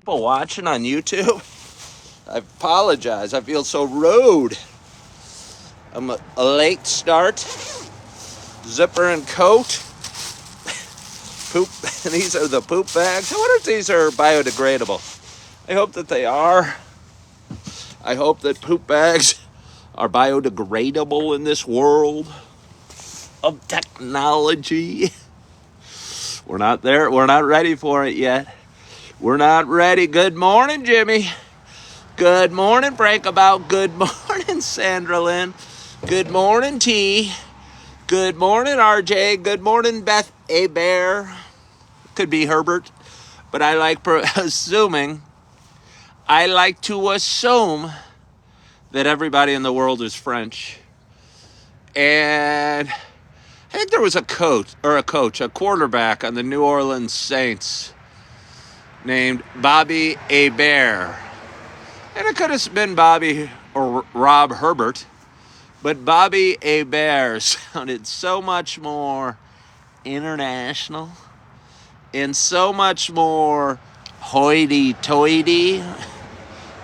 People watching on YouTube. I apologize. I feel so rude. I'm a late start. Zipper and coat. Poop. These are the poop bags. I wonder if these are biodegradable. I hope that they are. I hope that poop bags are biodegradable in this world of technology. We're not there. We're not ready for it yet. We're not ready. Good morning, Jimmy. Good morning, Breakabout. Good morning, Sandra Lynn. Good morning, T. Good morning, RJ. Good morning, Beth A. Bear. Could be Herbert, but I like assuming. I like to assume that everybody in the world is French. And I think there was a quarterback on the New Orleans Saints named Bobby Hebert. And it could have been Bobby or Rob Herbert, but Bobby Hebert sounded so much more international and so much more hoity-toity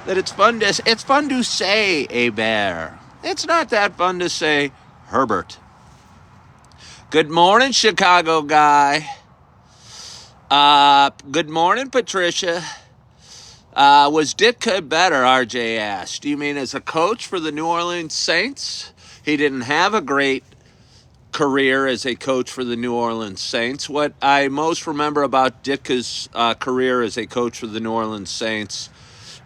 that it's fun to say Hebert. It's not that fun to say Herbert. Good morning, Chicago guy. Good morning, Patricia. Was Ditka better, RJ asked. Do you mean as a coach for the New Orleans Saints? He didn't have a great career as a coach for the New Orleans Saints. What I most remember about Ditka's career as a coach for the New Orleans Saints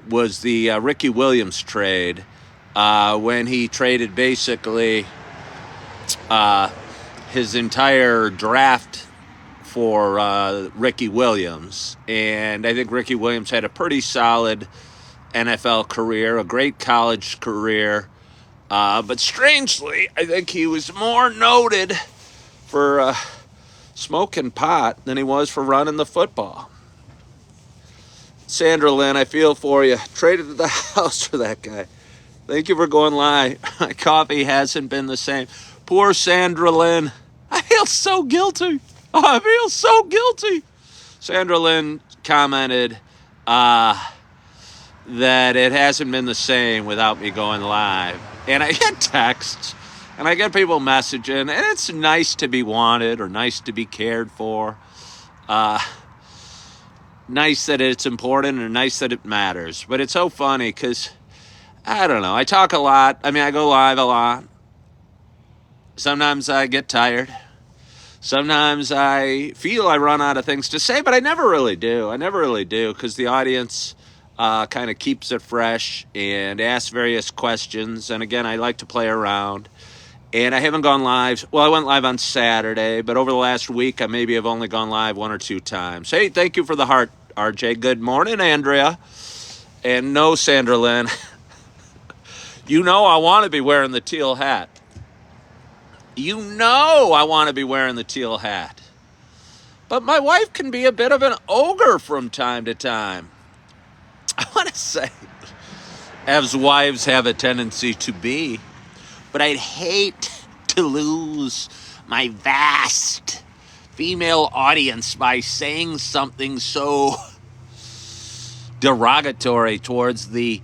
was the Ricky Williams trade, when he traded basically his entire draft for Ricky Williams. And I think Ricky Williams had a pretty solid NFL career, a great college career. But strangely, I think he was more noted for smoking pot than he was for running the football. Sandra Lynn, I feel for you. Traded the house for that guy. Thank you for going live. My coffee hasn't been the same. Poor Sandra Lynn. I feel so guilty. I feel so guilty. Sandra Lynn commented that it hasn't been the same without me going live. And I get texts, and I get people messaging, and it's nice to be wanted or nice to be cared for. Nice that it's important and nice that it matters. But it's so funny because, I don't know, I talk a lot. I mean, I go live a lot. Sometimes I get tired. Sometimes I feel I run out of things to say, but I never really do. I never really do because the audience kind of keeps it fresh and asks various questions. And again, I like to play around. And I haven't gone live. Well, I went live on Saturday, but over the last week, I maybe have only gone live one or two times. Hey, thank you for the heart, RJ. Good morning, Andrea. And no, Sandra Lynn. You know I want to be wearing the teal hat. You know I want to be wearing the teal hat. But my wife can be a bit of an ogre from time to time. I want to say, as wives have a tendency to be, but I'd hate to lose my vast female audience by saying something so derogatory towards the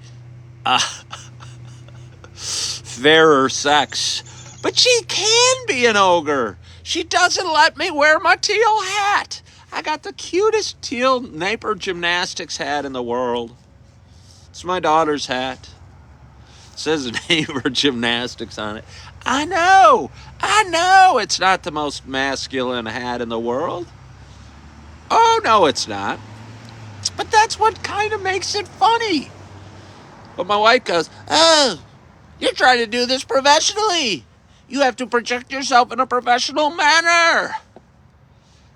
fairer sex. But she can be an ogre. She doesn't let me wear my teal hat. I got the cutest teal Napier Gymnastics hat in the world. It's my daughter's hat. It says Napier Gymnastics on it. I know it's not the most masculine hat in the world. Oh, no, it's not. But that's what kind of makes it funny. But my wife goes, oh, you're trying to do this professionally. You have to project yourself in a professional manner.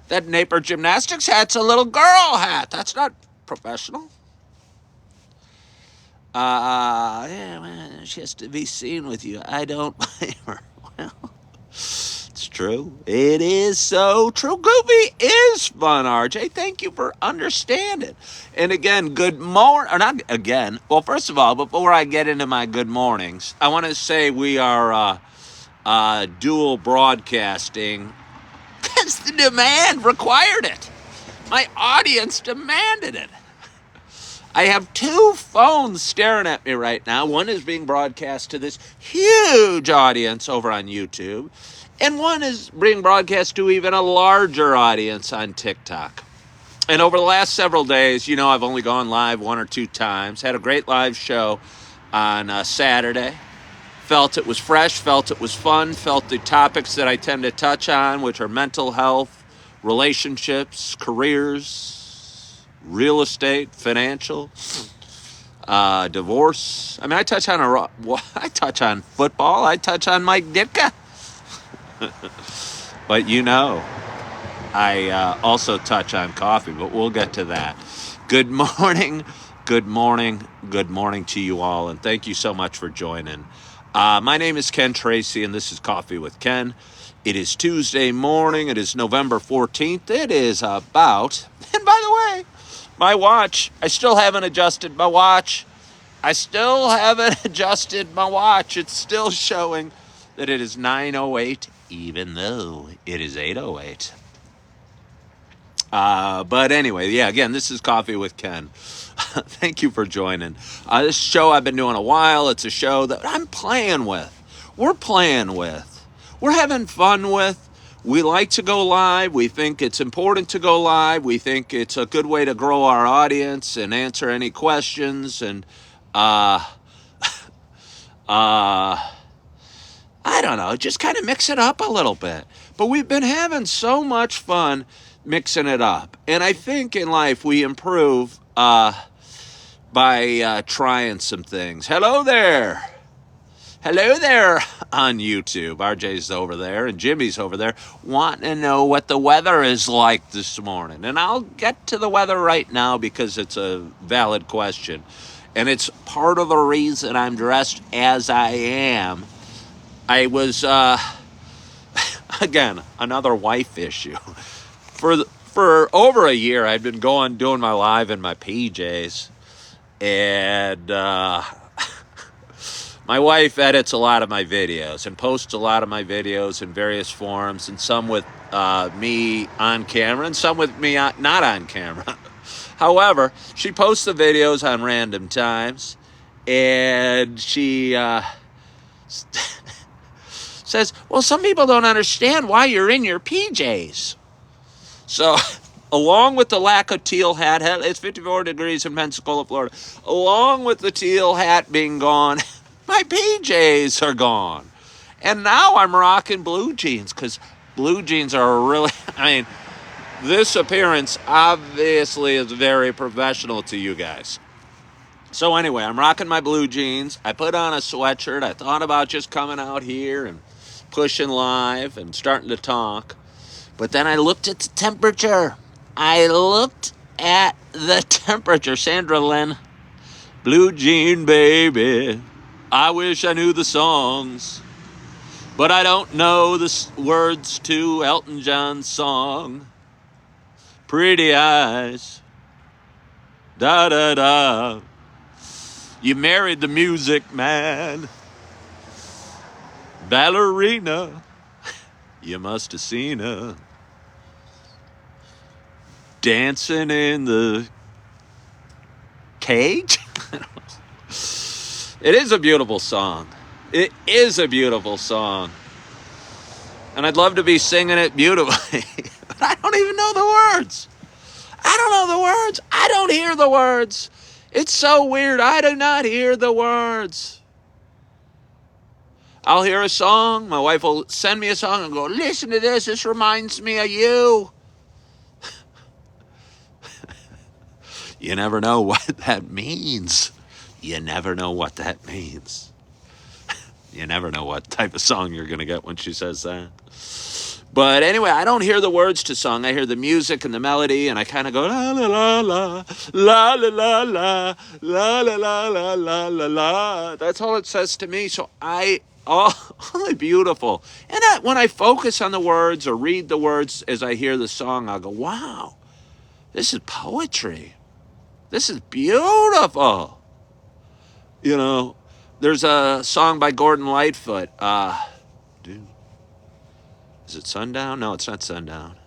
That Napier Gymnastics hat's a little girl hat. That's not professional. Yeah, she has to be seen with you. I don't blame her. Well, it's true. It is so true. Goofy is fun, RJ. Thank you for understanding. And again, good morning. Or not again. Well, first of all, before I get into my good mornings, I want to say we are dual broadcasting because the demand required it. My audience demanded it. I have two phones staring at me right now. One is being broadcast to this huge audience over on YouTube, and one is being broadcast to even a larger audience on TikTok. And over the last several days, I've only gone live one or two times. Had a great live show on Saturday. Felt it was fresh, felt it was fun, felt the topics that I tend to touch on, which are mental health, relationships, careers, real estate, financial, divorce. I mean, I touch on football. I touch on Mike Ditka. But I also touch on coffee, but we'll get to that. Good morning, good morning, good morning to you all, and thank you so much for joining. My name is Ken Tracy, and this is Coffee with Ken. It is Tuesday morning. It is November 14th. It is about, and by the way, my watch, I still haven't adjusted my watch. It's still showing that it is 9:08, even though it is 8:08. But anyway, yeah, again, this is Coffee with Ken. Thank you for joining. This show I've been doing a while. It's a show that I'm playing with. We're playing with. We're having fun with. We like to go live. We think it's important to go live. We think it's a good way to grow our audience and answer any questions. And I don't know, just kind of mix it up a little bit. But we've been having so much fun mixing it up. And I think in life we improve by trying some things. Hello there on YouTube. RJ's over there and Jimmy's over there wanting to know what the weather is like this morning. And I'll get to the weather right now because it's a valid question. And it's part of the reason I'm dressed as I am. I was, again, another wife issue. For over a year, I'd been doing my live in my PJs, and my wife edits a lot of my videos and posts a lot of my videos in various forms, and some with me on camera and some with me not on camera. However, she posts the videos on random times, and she says, well, some people don't understand why you're in your PJs. So, along with the lack of teal hat, it's 54 degrees in Pensacola, Florida. Along with the teal hat being gone, my PJs are gone. And now I'm rocking blue jeans because blue jeans are really, this appearance obviously is very professional to you guys. So anyway, I'm rocking my blue jeans. I put on a sweatshirt. I thought about just coming out here and pushing live and starting to talk. But then I looked at the temperature. Sandra Lynn. Blue jean baby. I wish I knew the songs. But I don't know the words to Elton John's song. Pretty eyes. Da da da. You married the music man. Ballerina. You must have seen her dancing in the cage. It is a beautiful song. It is a beautiful song. And I'd love to be singing it beautifully. But I don't even know the words. I don't know the words. I don't hear the words. It's so weird. I do not hear the words. I'll hear a song. My wife will send me a song and go, listen to this. This reminds me of you. You never know what that means. You never know what that means. You never know what type of song you're going to get when she says that. But anyway, I don't hear the words to song. I hear the music and the melody, and I kind of go, la, la, la, la, la, la, la, la, la, la, la, la, la, la, la. That's all it says to me. So only beautiful. And when I focus on the words or read the words as I hear the song, I'll go, wow, this is poetry. This is beautiful. There's a song by Gordon Lightfoot. Is it Sundown? No, it's not Sundown.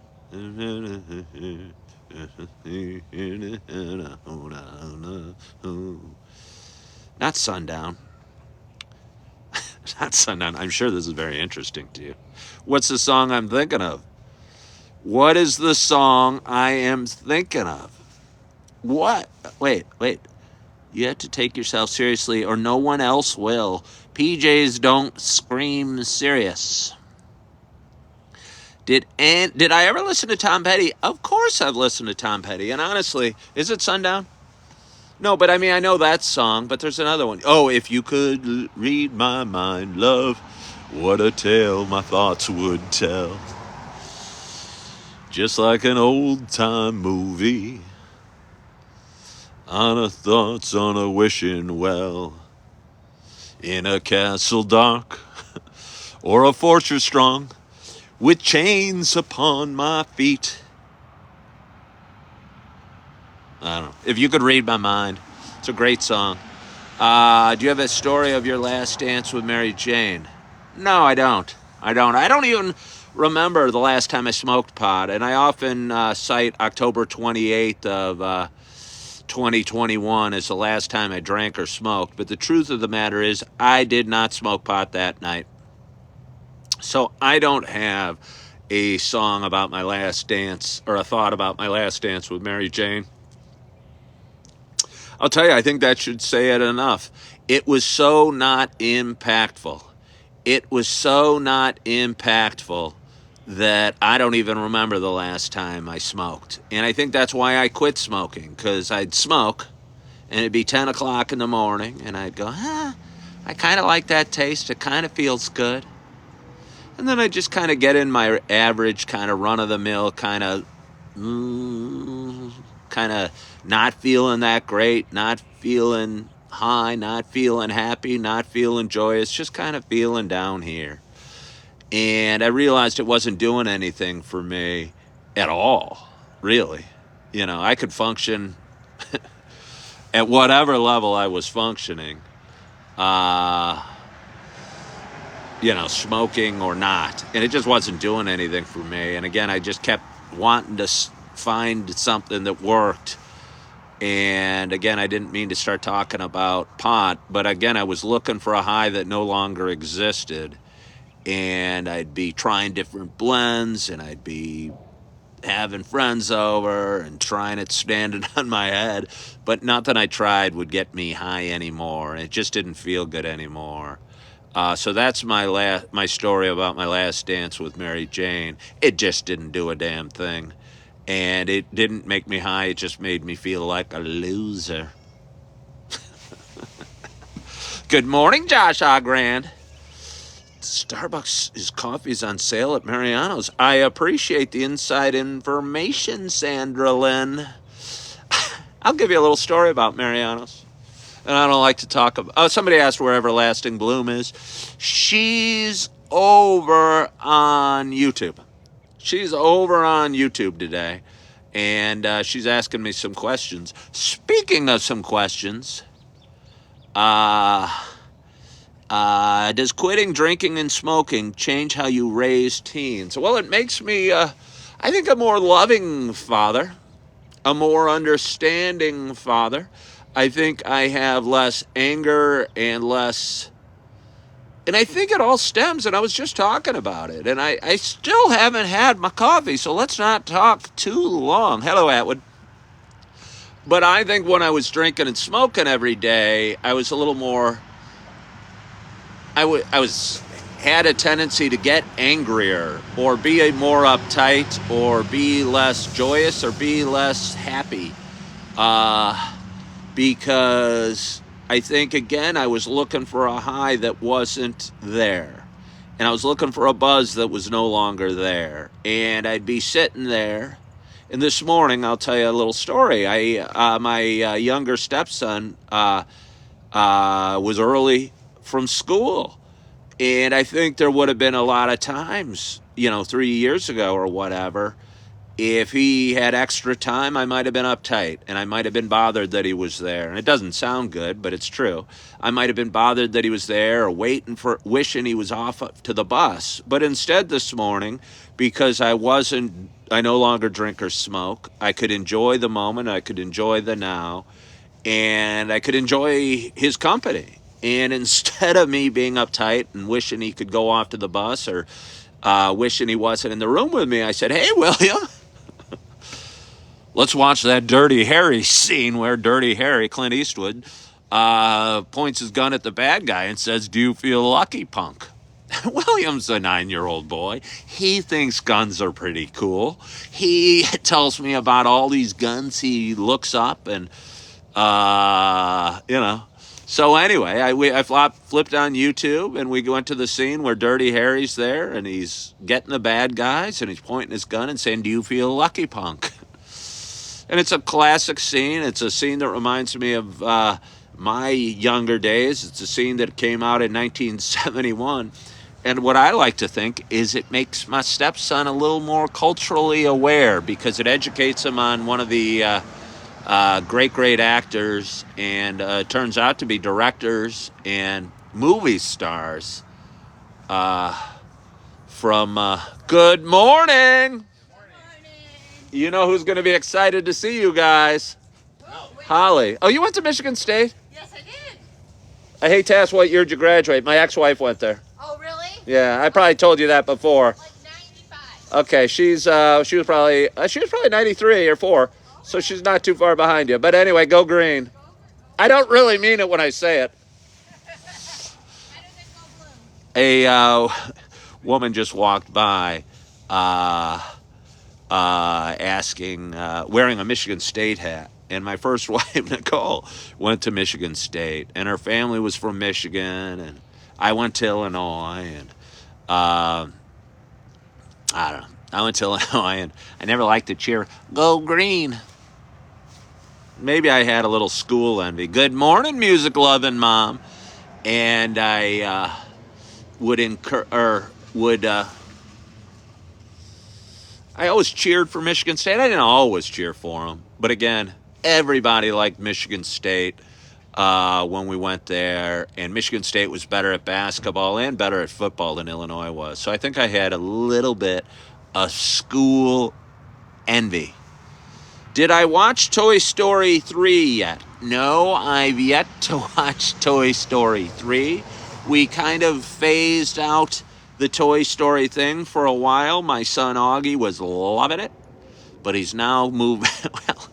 Not Sundown. Not Sundown. I'm sure this is very interesting to you. What's the song I'm thinking of? What is the song I am thinking of? What? Wait. You have to take yourself seriously or no one else will. PJs don't scream serious. Did I ever listen to Tom Petty? Of course I've listened to Tom Petty. And honestly, is it Sundown? No, but I mean, I know that song, but there's another one. Oh, if you could read my mind, love, what a tale my thoughts would tell. Just like an old-time movie, on a thoughts on a wishing well, in a castle dark, or a fortress strong, with chains upon my feet. I don't know. If you could read my mind. It's a great song. Do you have a story of your last dance with Mary Jane? No, I don't. I don't even remember the last time I smoked pot, and I often cite October 28th of 2021 as the last time I drank or smoked. But the truth of the matter is I did not smoke pot that night. So I don't have a song about my last dance or a thought about my last dance with Mary Jane. I'll tell you, I think that should say it enough. It was so not impactful. It was so not impactful that I don't even remember the last time I smoked. And I think that's why I quit smoking, because I'd smoke, and it'd be 10 o'clock in the morning, and I'd go, I kind of like that taste. It kind of feels good. And then I'd just kind of get in my average kind of run-of-the-mill kind of not feeling that great, not feeling high, not feeling happy, not feeling joyous, just kind of feeling down here. And I realized it wasn't doing anything for me at all, really. You know, I could function at whatever level I was functioning, smoking or not. And it just wasn't doing anything for me. And again, I just kept wanting to find something that worked. And again, I didn't mean to start talking about pot, but again, I was looking for a high that no longer existed. And I'd be trying different blends, and I'd be having friends over and trying it standing on my head. But nothing I tried would get me high anymore. It just didn't feel good anymore. So that's my story about my last dance with Mary Jane. It just didn't do a damn thing. And it didn't make me high. It just made me feel like a loser. Good morning, Josh Ogrand. Starbucks' coffee is on sale at Mariano's. I appreciate the inside information, Sandra Lynn. I'll give you a little story about Mariano's. And I don't like to talk about... Oh, somebody asked where Everlasting Bloom is. She's over on YouTube. She's over on YouTube today. And she's asking me some questions. Speaking of some questions... does quitting drinking and smoking change how you raise teens? Well, it makes me, I think, a more loving father, a more understanding father. I think I have less anger and less... And I think it all stems, and I was just talking about it, and I still haven't had my coffee, so let's not talk too long. Hello, Atwood. But I think when I was drinking and smoking every day, I was a little more... had a tendency to get angrier or be more uptight or be less joyous or be less happy. Because I think, again, I was looking for a high that wasn't there. And I was looking for a buzz that was no longer there. And I'd be sitting there. And this morning, I'll tell you a little story. My younger stepson was early from school. And I think there would have been a lot of times, 3 years ago or whatever, if he had extra time, I might have been uptight and I might have been bothered that he was there. And it doesn't sound good, but it's true. I might have been bothered that he was there or wishing he was off to the bus. But instead this morning, because I no longer drink or smoke, I could enjoy the moment, I could enjoy the now. and I could enjoy his company. And instead of me being uptight and wishing he could go off to the bus or wishing he wasn't in the room with me, I said, "Hey, William, let's watch that Dirty Harry scene where Dirty Harry, Clint Eastwood, points his gun at the bad guy and says, 'Do you feel lucky, punk?'" William's a 9-year-old boy. He thinks guns are pretty cool. He tells me about all these guns he looks up and, you know. So anyway, I flipped on YouTube and we went to the scene where Dirty Harry's there and he's getting the bad guys and he's pointing his gun and saying, "Do you feel lucky, punk?" And it's a classic scene. It's a scene that reminds me of my younger days. It's a scene that came out in 1971. And what I like to think is it makes my stepson a little more culturally aware because it educates him on one of the great actors and turns out to be directors and movie stars from Good Morning. You know who's going to be excited to see you guys? Holly. Oh, you went to Michigan State? Yes, I did. I hate to ask what year did you graduate. My ex-wife went there. Oh, really? Yeah, I probably told you that before. Like 95. Okay, she was probably 93 or 4, so she's not too far behind you. But anyway, go green. I don't really mean it when I say it. Better than go blue. A woman just walked by, asking, wearing a Michigan State hat. And my first wife, Nicole, went to Michigan State, and her family was from Michigan, and I went to Illinois, and I don't know. I went to Illinois, and I never liked to cheer, "Go Green." Maybe I had a little school envy. Good morning, music-loving mom. And I I always cheered for Michigan State. I didn't always cheer for them. But again, everybody liked Michigan State when we went there. And Michigan State was better at basketball and better at football than Illinois was. So I think I had a little bit of school envy. Did I watch Toy Story 3 yet? No, I've yet to watch Toy Story 3. We kind of phased out the Toy Story thing for a while. My son Augie was loving it, but he's now moved. Well,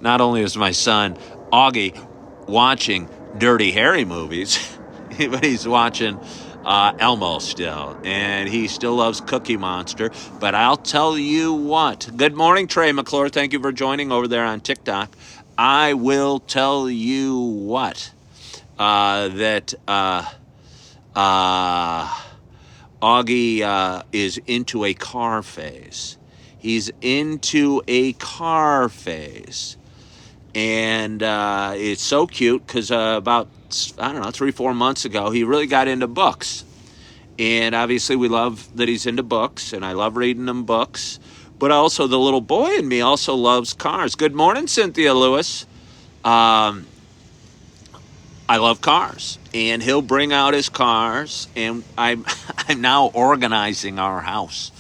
not only is my son Augie watching Dirty Harry movies, but he's watching Elmo still, and he still loves Cookie Monster. But I'll tell you what. Good morning, Trey McClure. Thank you for joining over there on TikTok. I will tell you what. That Augie is into a car phase. He's into a car phase. And it's so cute because about, 3-4 months ago, he really got into books. And obviously we love that he's into books, and I love reading him books. But also the little boy in me also loves cars. Good morning, Cynthia Lewis. I love cars, and he'll bring out his cars, and I'm now organizing our house.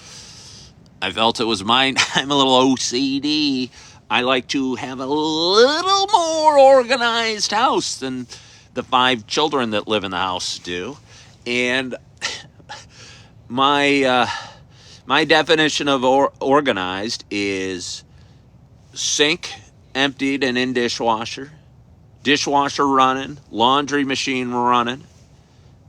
I felt it was mine. I'm a little OCD. I like to have a little more organized house than the 5 children that live in the house do. And my definition of organized is sink emptied and in dishwasher, dishwasher running, laundry machine running.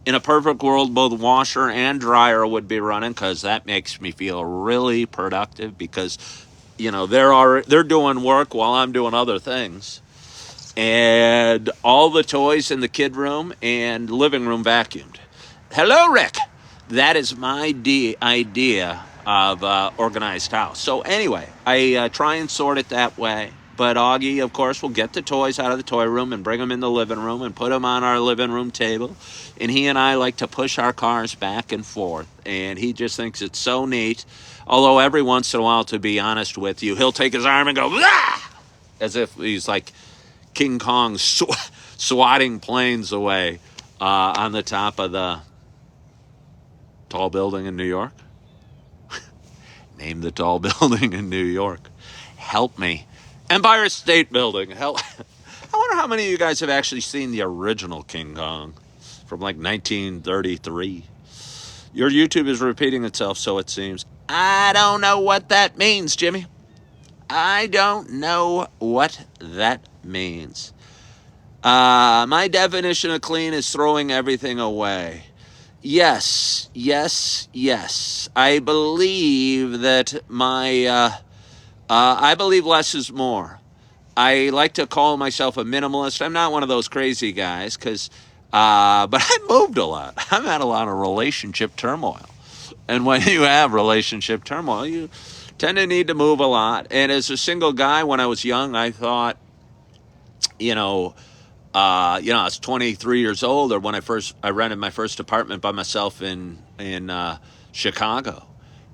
In a perfect world, both washer and dryer would be running because that makes me feel really productive because, they're doing work while I'm doing other things. And all the toys in the kid room and living room vacuumed. Hello, Rick. That is my idea of organized house. So anyway, I try and sort it that way. But Augie, of course, will get the toys out of the toy room and bring them in the living room and put them on our living room table. And he and I like to push our cars back and forth. And he just thinks it's so neat. Although every once in a while, to be honest with you, he'll take his arm and go, "Ah!" As if he's like King Kong swatting planes away on the top of the tall building in New York. Name the tall building in New York. Help me. Empire State Building. Hell, I wonder how many of you guys have actually seen the original King Kong from like 1933. Your YouTube is repeating itself, so it seems. I don't know what that means, Jimmy. I don't know what that means. My definition of clean is throwing everything away. Yes, yes, yes. I believe that I believe less is more. I like to call myself a minimalist. I'm not one of those crazy guys, but I moved a lot. I've had a lot of relationship turmoil. And when you have relationship turmoil, you tend to need to move a lot. And as a single guy, when I was young, I thought, I was 23 years old, or when I rented my first apartment by myself in Chicago.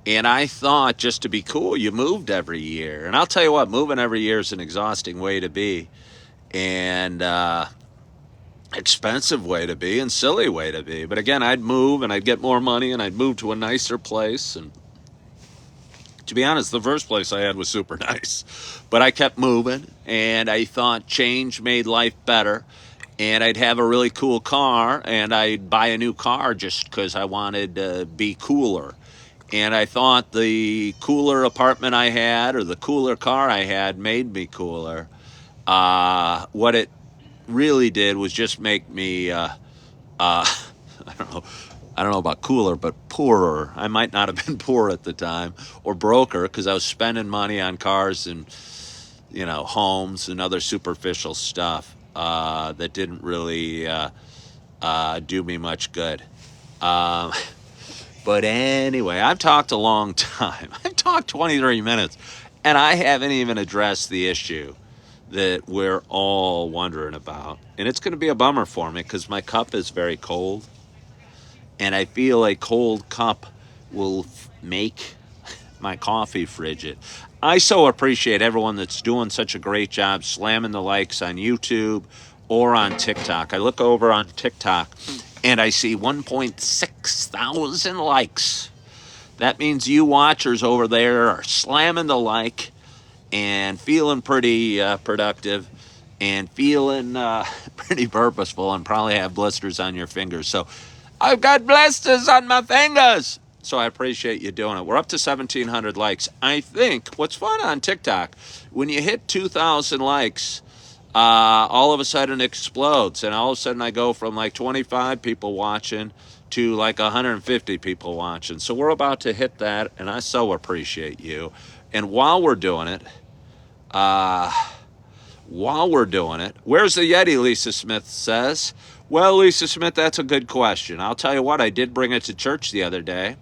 And I thought, just to be cool, you moved every year. And I'll tell you what, moving every year is an exhausting way to be, and expensive way to be, and silly way to be. But again, I'd move and I'd get more money and I'd move to a nicer place. And to be honest, the first place I had was super nice, but I kept moving, and I thought change made life better. And I'd have a really cool car, and I'd buy a new car just because I wanted to be cooler. And I thought the cooler apartment I had, or the cooler car I had, made me cooler. What it really did was just make me, I don't know about cooler, but poorer. I might not have been poor at the time, or broker, because I was spending money on cars and, homes and other superficial stuff that didn't really do me much good. But anyway, I've talked a long time. I've talked 23 minutes, and I haven't even addressed the issue that we're all wondering about. And it's going to be a bummer for me because my cup is very cold, and I feel a cold cup will make my coffee frigid. I so appreciate everyone that's doing such a great job slamming the likes on YouTube or on TikTok. I look over on TikTok and I see 1.6 thousand likes. That means you watchers over there are slamming the like and feeling pretty productive and feeling pretty purposeful, and probably have blisters on your fingers. So I've got blisters on my fingers. So I appreciate you doing it. We're up to 1,700 likes. I think what's fun on TikTok, when you hit 2,000 likes, all of a sudden it explodes. And all of a sudden I go from like 25 people watching to like 150 people watching. So we're about to hit that, and I so appreciate you. And while we're doing it, where's the Yeti, Lisa Smith says. Well, Lisa Smith, that's a good question. I'll tell you what, I did bring it to church the other day.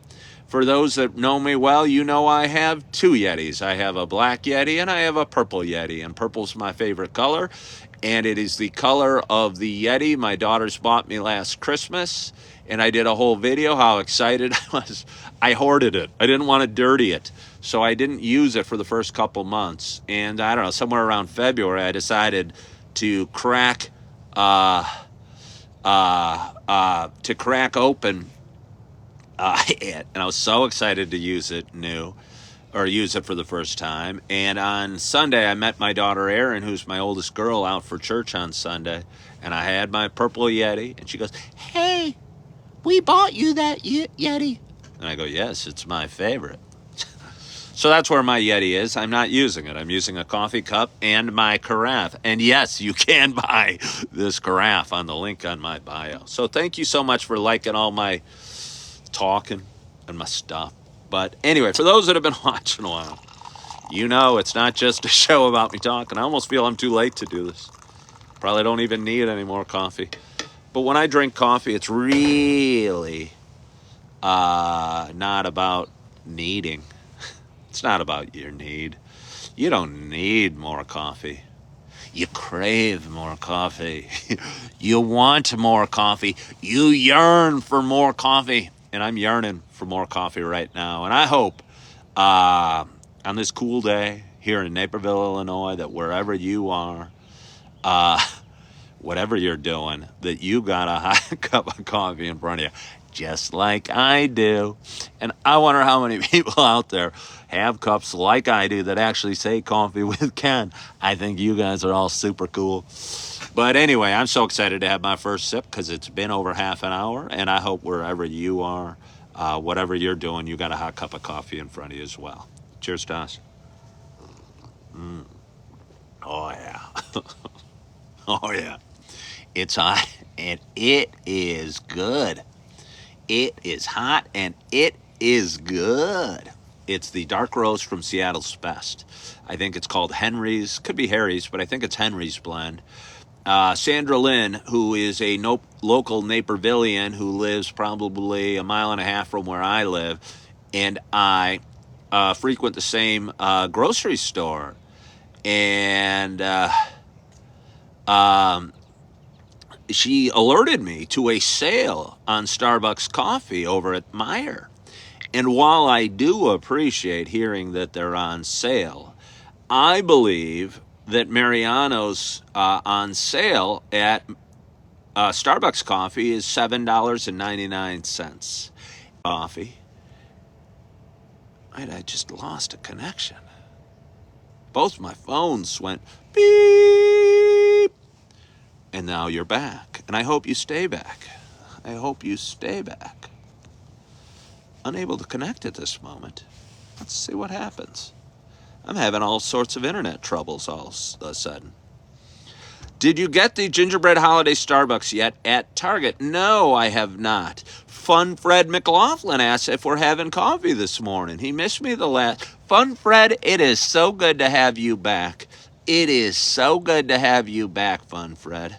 For those that know me well, you know I have two Yetis. I have a black Yeti and I have a purple Yeti. And purple's my favorite color. And it is the color of the Yeti my daughters bought me last Christmas. And I did a whole video how excited I was. I hoarded it. I didn't want to dirty it. So I didn't use it for the first couple months. And I don't know, somewhere around February, I decided to crack open it, and I was so excited to use it for the first time. And on Sunday, I met my daughter Erin, who's my oldest girl, out for church on Sunday, and I had my purple Yeti, and she goes, "Hey, we bought you that Yeti," and I go, "Yes, it's my favorite." So that's where my Yeti is. I'm not using it. I'm using a coffee cup and my carafe. And yes, you can buy this carafe on the link on my bio. So thank you so much for liking all my talking and my stuff. But anyway, for those that have been watching a while, it's not just a show about me talking. I almost feel I'm too late to do this. Probably don't even need any more coffee. But when I drink coffee, it's really not about needing. It's not about your need. You don't need more coffee. You crave more coffee. You want more coffee. You yearn for more coffee. And I'm yearning for more coffee right now. And I hope on this cool day here in Naperville, Illinois, that wherever you are, whatever you're doing, that you got a hot cup of coffee in front of you, just like I do. And I wonder how many people out there have cups like I do that actually say coffee with Ken. I think you guys are all super cool. But anyway, I'm so excited to have my first sip because it's been over half an hour, and I hope wherever you are, whatever you're doing, you got a hot cup of coffee in front of you as well. Cheers, Toss. Oh yeah, oh yeah. It's hot and it is good. It is hot and it is good. It's the dark roast from Seattle's Best. I think it's called Henry's. Could be Harry's, but I think it's Henry's blend. Sandra Lynn, who is a local Napervillian who lives probably a mile and a half from where I live, and I frequent the same grocery store. And um, she alerted me to a sale on Starbucks coffee over at Meyer. And while I do appreciate hearing that they're on sale, I believe that Mariano's on sale at Starbucks coffee is $7.99. Coffee. I just lost a connection. Both my phones went beep. And now you're back. And I hope you stay back. I hope you stay back. Unable to connect at this moment. Let's see what happens. I'm having all sorts of internet troubles all of a sudden. Did you get the gingerbread holiday Starbucks yet at Target? No, I have not. Fun Fred McLaughlin asked if we're having coffee this morning. He missed me the last. Fun Fred, it is so good to have you back. It is so good to have you back, Fun Fred.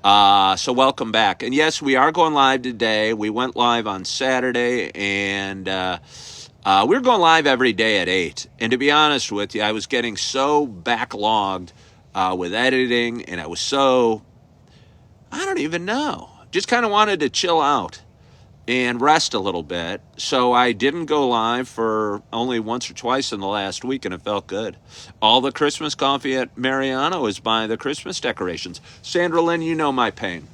So welcome back. And yes, we are going live today. We went live on Saturday, and we're going live every day at 8. And to be honest with you, I was getting so backlogged with editing, and I was so, I don't even know, just kind of wanted to chill out and rest a little bit. So I didn't go live for only once or twice in the last week, and it felt good. All the Christmas coffee at Mariano is by the Christmas decorations. Sandra Lynn, you know my pain.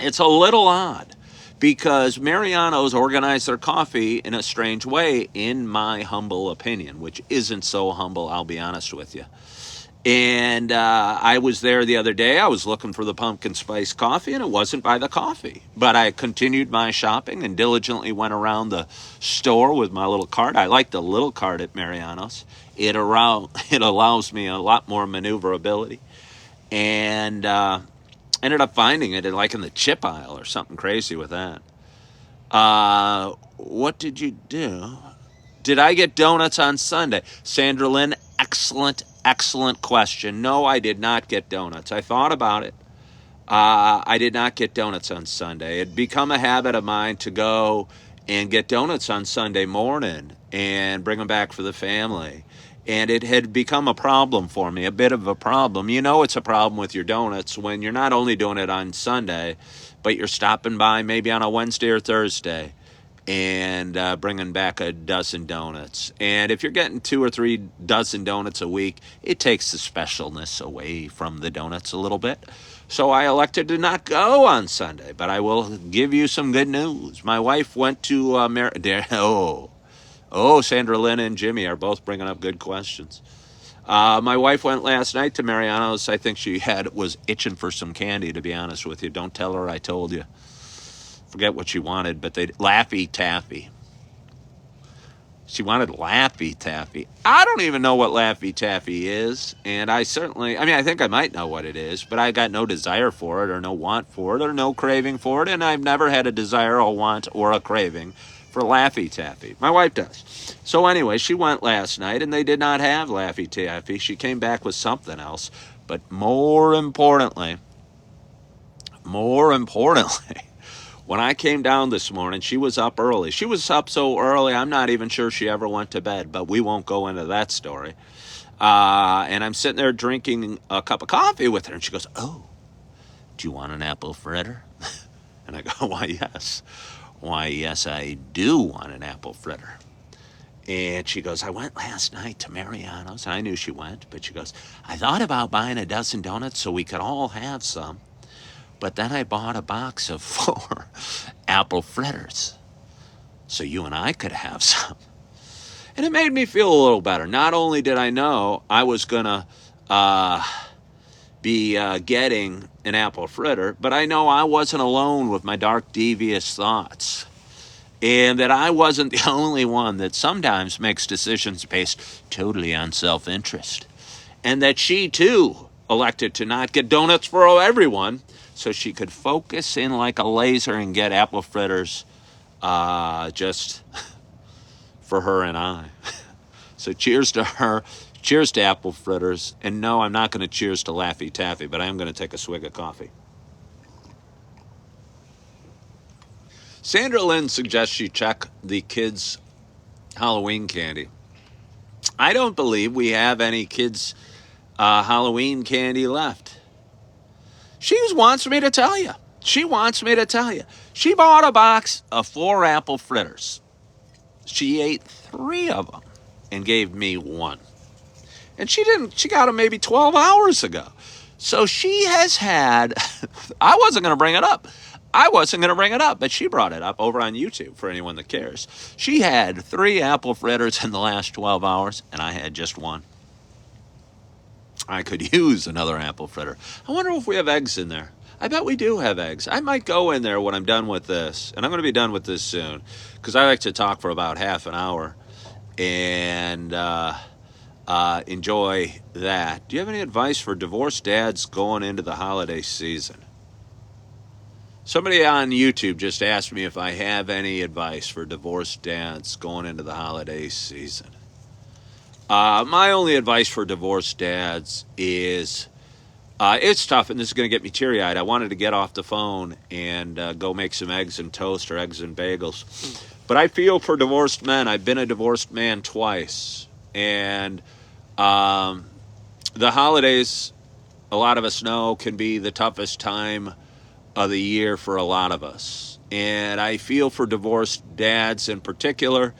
It's a little odd because Mariano's organized their coffee in a strange way, in my humble opinion, which isn't so humble, I'll be honest with you. And I was there the other day. I was looking for the pumpkin spice coffee, and it wasn't by the coffee. But I continued my shopping and diligently went around the store with my little cart. I like the little cart at Mariano's. It allows me a lot more maneuverability. And ended up finding it in the chip aisle or something crazy with that. What did you do? Did I get donuts on Sunday? Sandra Lynn, excellent question. No, I did not get donuts. I thought about it. I did not get donuts on Sunday. It had become a habit of mine to go and get donuts on Sunday morning and bring them back for the family. And it had become a problem for me, a bit of a problem. You know it's a problem with your donuts when you're not only doing it on Sunday, but you're stopping by maybe on a Wednesday or Thursday and bringing back a dozen donuts. And if you're getting 2 or 3 dozen donuts a week, it takes the specialness away from the donuts a little bit. So I elected to not go on Sunday, but I will give you some good news. My wife went to Sandra Lynn and Jimmy are both bringing up good questions. My wife went last night to Mariano's. I think she was itching for some candy, to be honest with you. Don't tell her I told you. Forget what she wanted, but Laffy Taffy. She wanted Laffy Taffy. I don't even know what Laffy Taffy is, and I think I might know what it is, but I got no desire for it or no want for it or no craving for it, and I've never had a desire or want or a craving for Laffy Taffy. My wife does. So anyway, she went last night, and they did not have Laffy Taffy. She came back with something else, but more importantly, when I came down this morning, she was up early. She was up so early, I'm not even sure she ever went to bed, but we won't go into that story. And I'm sitting there drinking a cup of coffee with her, and she goes, "Oh, do you want an apple fritter?" And I go, "Why, yes. Why, yes, I do want an apple fritter." And she goes, "I went last night to Mariano's." I knew she went, but she goes, "I thought about buying a dozen donuts so we could all have some. But then I bought a box of 4 apple fritters so you and I could have some." And it made me feel a little better. Not only did I know I was going to be getting an apple fritter, but I know I wasn't alone with my dark, devious thoughts. And that I wasn't the only one that sometimes makes decisions based totally on self interest. And that she, too, elected to not get donuts for everyone so she could focus in like a laser and get apple fritters just for her and I. So cheers to her. Cheers to apple fritters. And no, I'm not going to cheers to Laffy Taffy, but I am going to take a swig of coffee. Sandra Lynn suggests she check the kids' Halloween candy. I don't believe we have any kids' Halloween candy left. She wants me to tell you. She wants me to tell you. She bought a box of 4 apple fritters. She ate 3 of them and gave me 1. And she got them maybe 12 hours ago. So she has had, I wasn't going to bring it up. But she brought it up over on YouTube for anyone that cares. She had 3 apple fritters in the last 12 hours, and I had just 1. I could use another apple fritter. I wonder if we have eggs in there. I bet we do have eggs. I might go in there when I'm done with this, and I'm going to be done with this soon, because I like to talk for about half an hour and enjoy that. Do you have any advice for divorced dads going into the holiday season? Somebody on YouTube just asked me if I have any advice for divorced dads going into the holiday season. My only advice for divorced dads is it's tough, and this is going to get me teary-eyed. I wanted to get off the phone and go make some eggs and toast or eggs and bagels. But I feel for divorced men. I've been a divorced man twice. And the holidays, a lot of us know, can be the toughest time of the year for a lot of us. And I feel for divorced dads in particular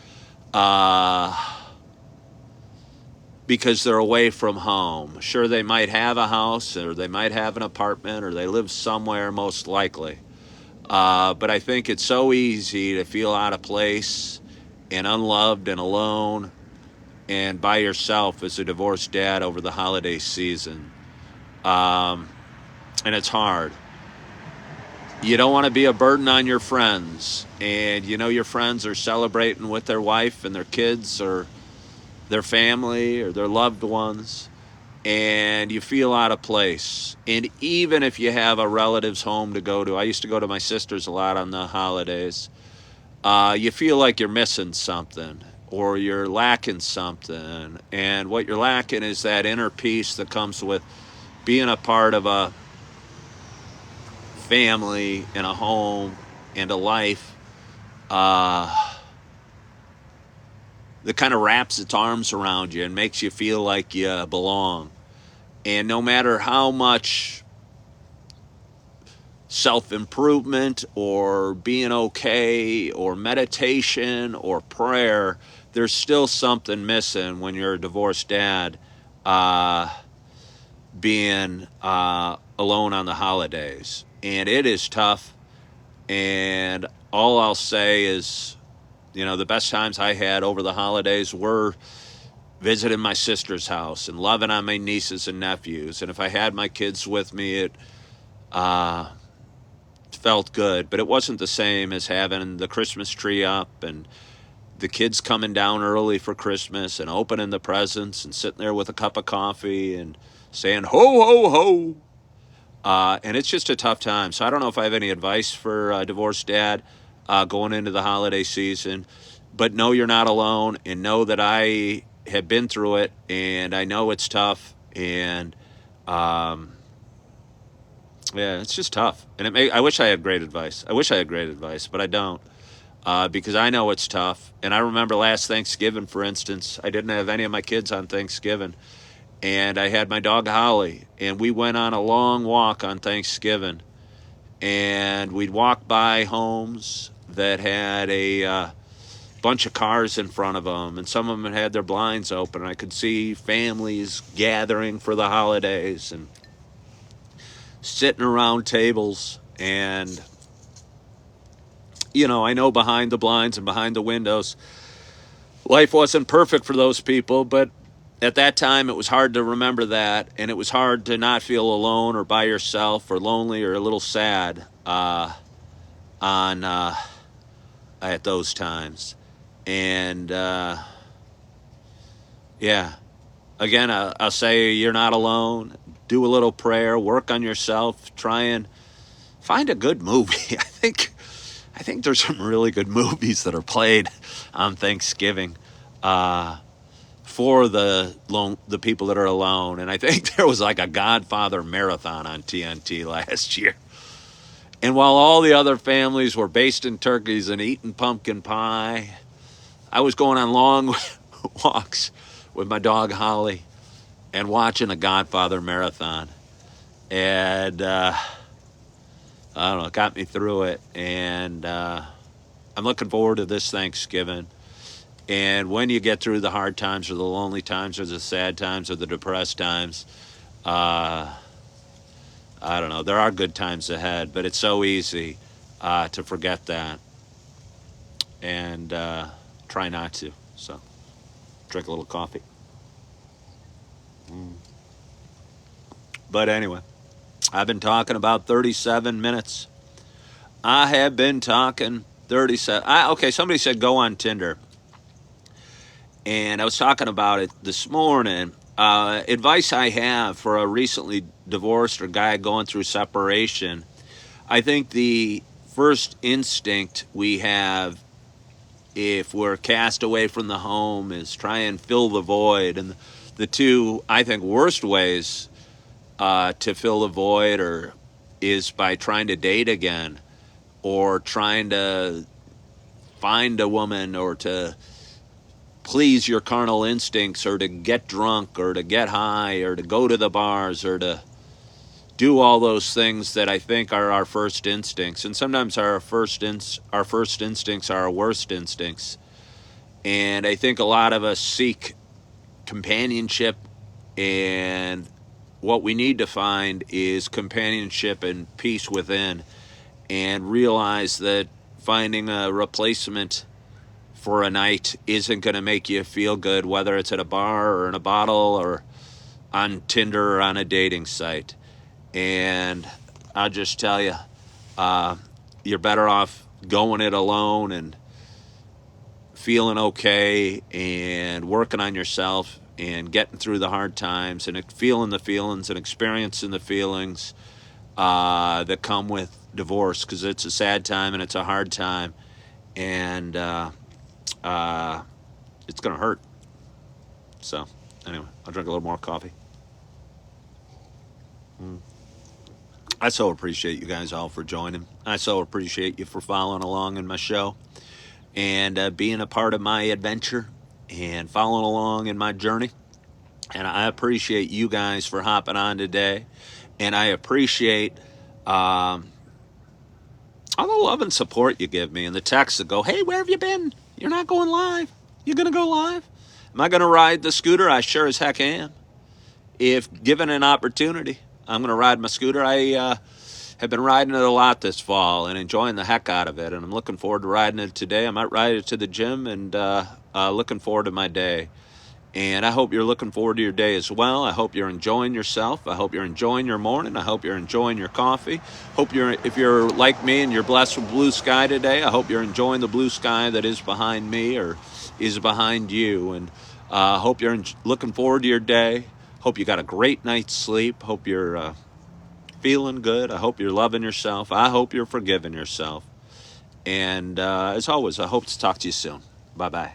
because they're away from home. Sure, they might have a house or they might have an apartment or they live somewhere, most likely. But I think it's so easy to feel out of place and unloved and alone and by yourself as a divorced dad over the holiday season. And it's hard. You don't want to be a burden on your friends, and you know your friends are celebrating with their wife and their kids or their family or their loved ones, and you feel out of place. And even if you have a relative's home to go to, I used to go to my sister's a lot on the holidays, you feel like you're missing something or you're lacking something. And what you're lacking is that inner peace that comes with being a part of a family and a home and a life that kind of wraps its arms around you and makes you feel like you belong. And no matter how much self-improvement or being okay or meditation or prayer, there's still something missing when you're a divorced dad being alone on the holidays. And it is tough. And all I'll say is, you know, the best times I had over the holidays were visiting my sister's house and loving on my nieces and nephews. And if I had my kids with me, it felt good. But it wasn't the same as having the Christmas tree up and the kids coming down early for Christmas and opening the presents and sitting there with a cup of coffee and saying, ho, ho, ho. And it's just a tough time. So I don't know if I have any advice for a divorced dad going into the holiday season. But know you're not alone, and know that I have been through it, and I know it's tough. And yeah, it's just tough. And I wish I had great advice. But I don't. Because I know it's tough. And I remember last Thanksgiving, for instance, I didn't have any of my kids on Thanksgiving. And I had my dog Holly, and we went on a long walk on Thanksgiving. And we'd walk by homes that had a bunch of cars in front of them, and some of them had their blinds open. And I could see families gathering for the holidays and sitting around tables. And, you know, I know behind the blinds and behind the windows, life wasn't perfect for those people, but at that time, it was hard to remember that, and it was hard to not feel alone or by yourself or lonely or a little sad on at those times. And yeah, again, I'll say you're not alone. Do a little prayer, work on yourself, try and find a good movie. I think there's some really good movies that are played on Thanksgiving for the people that are alone. And I think there was like a Godfather marathon on TNT last year. And while all the other families were basting turkeys and eating pumpkin pie, I was going on long walks with my dog Holly and watching a Godfather marathon. And I don't know, it got me through it. And I'm looking forward to this Thanksgiving. And when you get through the hard times or the lonely times or the sad times or the depressed times, I don't know, there are good times ahead, but it's so easy to forget that and try not to. So, drink a little coffee. But anyway, I've been talking about 37 minutes. I have been talking 37. Okay, somebody said go on Tinder. And I was talking about it this morning. Advice I have for a recently divorced or guy going through separation. I think the first instinct we have if we're cast away from the home is try and fill the void. And the two, I think, worst ways to fill the void is by trying to date again or trying to find a woman or to please your carnal instincts or to get drunk or to get high or to go to the bars or to do all those things that I think are our first instincts. And sometimes our first instincts are our worst instincts. And I think a lot of us seek companionship, and what we need to find is companionship and peace within, and realize that finding a replacement for a night isn't going to make you feel good, whether it's at a bar or in a bottle or on Tinder or on a dating site. And I'll just tell you, you're better off going it alone and feeling okay and working on yourself and getting through the hard times and feeling the feelings and experiencing the feelings that come with divorce, because it's a sad time and it's a hard time, and it's going to hurt. So anyway, I'll drink a little more coffee. I so appreciate you guys all for joining. I so appreciate you for following along in my show and being a part of my adventure and following along in my journey. And I appreciate you guys for hopping on today. And I appreciate all the love and support you give me and the texts that go, hey, where have you been? You're not going live. You going to go live? Am I going to ride the scooter? I sure as heck am. If given an opportunity, I'm going to ride my scooter. I have been riding it a lot this fall and enjoying the heck out of it. And I'm looking forward to riding it today. I might ride it to the gym and looking forward to my day. And I hope you're looking forward to your day as well. I hope you're enjoying yourself. I hope you're enjoying your morning. I hope you're enjoying your coffee. If you're like me and you're blessed with blue sky today, I hope you're enjoying the blue sky that is behind me or is behind you. And I hope you're looking forward to your day. Hope you got a great night's sleep. Hope you're feeling good. I hope you're loving yourself. I hope you're forgiving yourself. And as always, I hope to talk to you soon. Bye-bye.